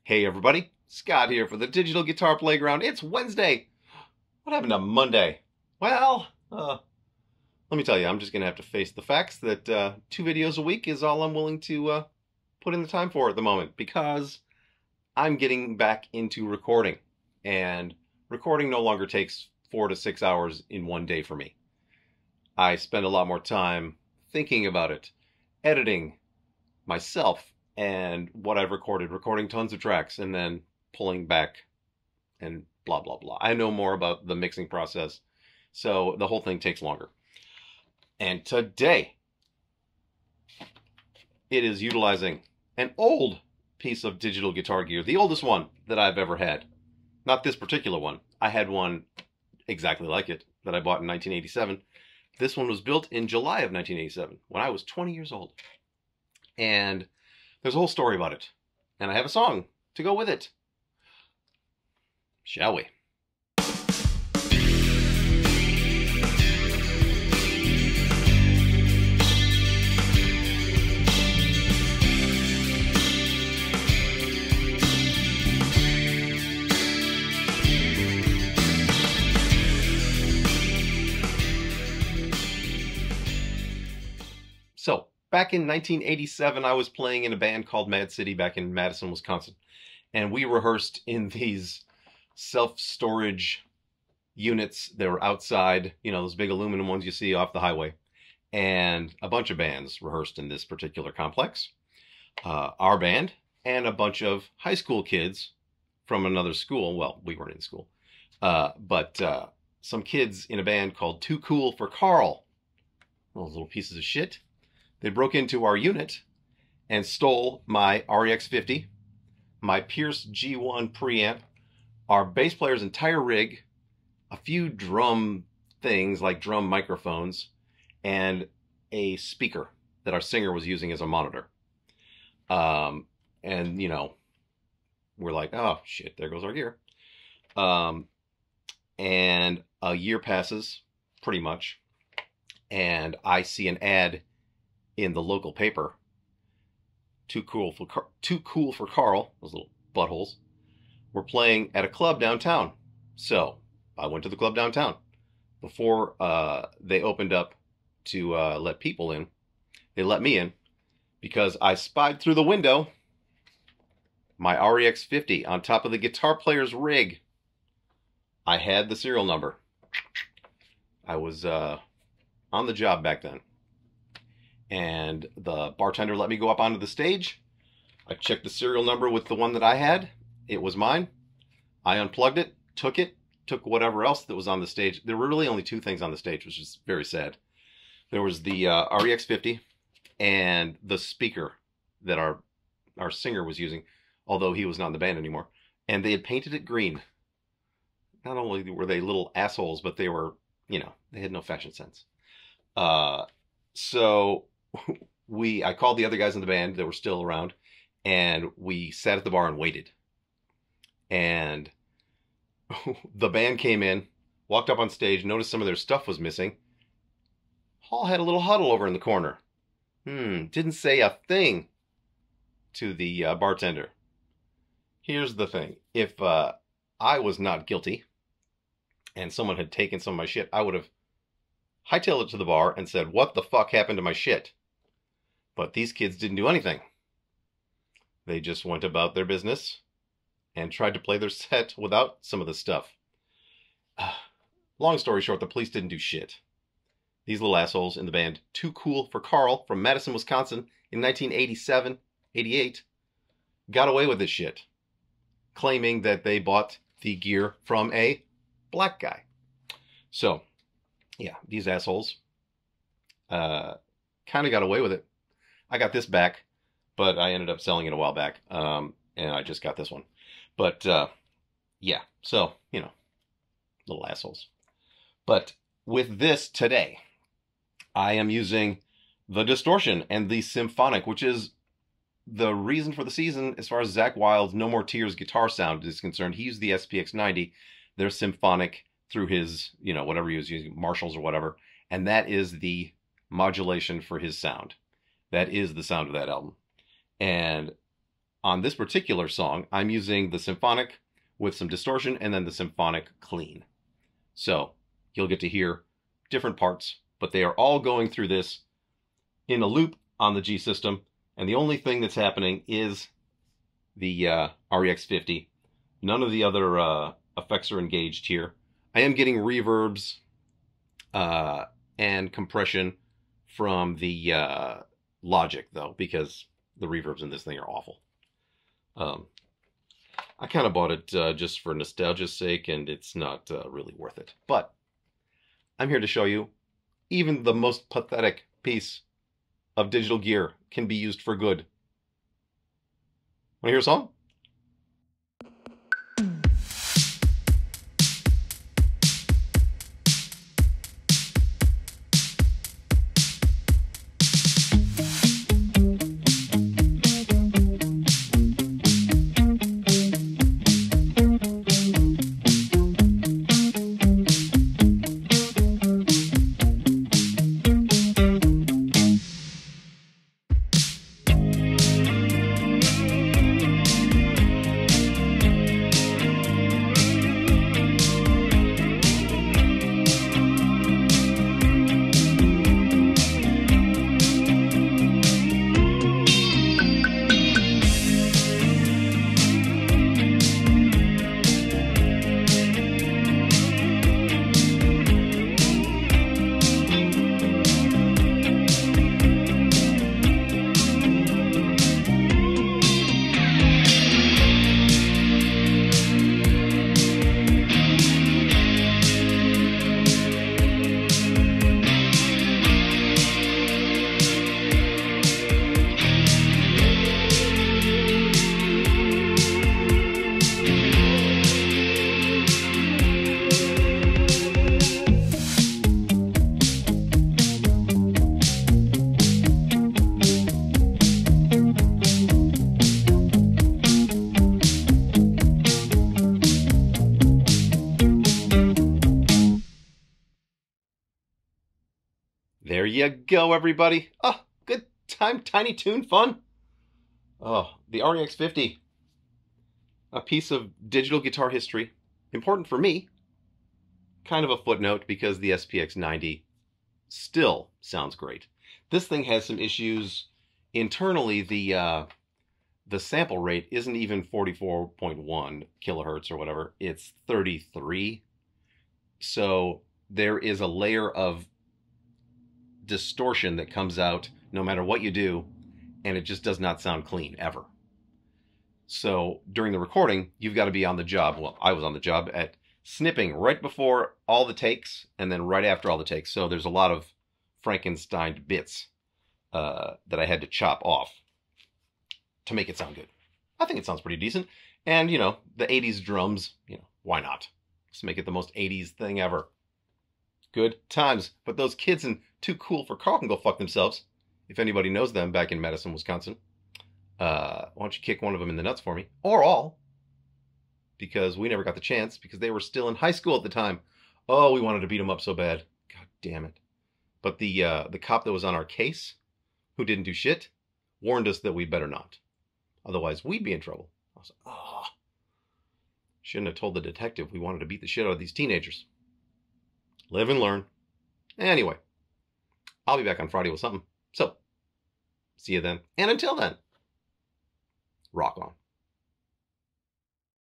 Hey everybody, Scott here for the Digital Guitar Playground. It's Wednesday. What happened to Monday? Well, let me tell you, I'm just going to have to face the facts that 2 videos a week is all I'm willing to put in the time for at the moment, because I'm getting back into recording. And recording no longer takes 4 to 6 hours in one day for me. I spend a lot more time thinking about it, editing myself, and what I've recording tons of tracks, and then pulling back and blah, blah, blah. I know more about the mixing process, so the whole thing takes longer. And today, it is utilizing an old piece of digital guitar gear, the oldest one that I've ever had. Not this particular one. I had one exactly like it that I bought in 1987. This one was built in July of 1987, when I was 20 years old. And there's a whole story about it. And I have a song to go with it. Shall we? So, back in 1987, I was playing in a band called Mad City back in Madison, Wisconsin. And we rehearsed in these self-storage units that were outside, you know, those big aluminum ones you see off the highway. And a bunch of bands rehearsed in this particular complex. Our band and a bunch of high school kids from another school. Well, we weren't in school. But some kids in a band called Too Cool for Carl. Those little pieces of shit. They broke into our unit and stole my REX50, my Pierce G1 preamp, our bass player's entire rig, a few drum things like drum microphones, and a speaker that our singer was using as a monitor. And, you know, we're like, oh, shit, there goes our gear. And a year passes, pretty much, and I see an ad in the local paper, Too Cool for Carl, those little buttholes, were playing at a club downtown. So I went to the club downtown. Before they opened up to let people in, they let me in because I spied through the window my REX50 on top of the guitar player's rig. I had the serial number. I was on the job back then. And the bartender let me go up onto the stage. I checked the serial number with the one that I had. It was mine. I unplugged it, took whatever else that was on the stage. There were really only 2 things on the stage, which is very sad. There was the REX50 and the speaker that our singer was using, although he was not in the band anymore. And they had painted it green. Not only were they little assholes, but they were, you know, they had no fashion sense. So I called the other guys in the band that were still around, and we sat at the bar and waited. And the band came in, walked up on stage, noticed some of their stuff was missing. All had a little huddle over in the corner. Didn't say a thing to the bartender. Here's the thing. If I was not guilty and someone had taken some of my shit, I would have hightailed it to the bar and said, what the fuck happened to my shit? But these kids didn't do anything. They just went about their business and tried to play their set without some of the stuff. Long story short, the police didn't do shit. These little assholes in the band Too Cool for Carl from Madison, Wisconsin in 1987, 88, got away with this shit, claiming that they bought the gear from a black guy. So, yeah, these assholes kind of got away with it. I got this back, but I ended up selling it a while back, and I just got this one. But, yeah, so, you know, little assholes. But with this today, I am using the distortion and the symphonic, which is the reason for the season as far as Zakk Wylde's No More Tears guitar sound is concerned. He used the SPX90, their symphonic, through his, you know, whatever he was using, Marshalls or whatever. And that is the modulation for his sound. That is the sound of that album. And on this particular song, I'm using the symphonic with some distortion and then the symphonic clean. So you'll get to hear different parts, but they are all going through this in a loop on the G system. And the only thing that's happening is the REX50. None of the other effects are engaged here. I am getting reverbs and compression from the Logic, though, because the reverbs in this thing are awful. I kind of bought it just for nostalgia's sake, and it's not really worth it. But I'm here to show you even the most pathetic piece of digital gear can be used for good. Want to hear a song? There you go, everybody. Oh, good time, tiny tune fun. Oh, the REX50. A piece of digital guitar history. Important for me. Kind of a footnote because the SPX90 still sounds great. This thing has some issues. Internally, the sample rate isn't even 44.1 kilohertz or whatever. It's 33. So there is a layer of distortion that comes out no matter what you do, and it just does not sound clean ever. So during the recording, you've got to be on the job. Well, I was on the job at snipping right before all the takes and then right after all the takes. So there's a lot of Frankenstein bits that I had to chop off to make it sound good. I think it sounds pretty decent. And, you know, the 80s drums, you know, why not? Let's make it the most 80s thing ever. Good times. But those kids in Too Cool for Carl can go fuck themselves. If anybody knows them back in Madison, Wisconsin. Why don't you kick one of them in the nuts for me? Or all. Because we never got the chance because they were still in high school at the time. Oh, we wanted to beat them up so bad. God damn it. But the cop that was on our case, who didn't do shit, warned us that we better not. Otherwise, we'd be in trouble. I was like, oh. Shouldn't have told the detective we wanted to beat the shit out of these teenagers. Live and learn. Anyway, I'll be back on Friday with something. So, see you then. And until then, rock on.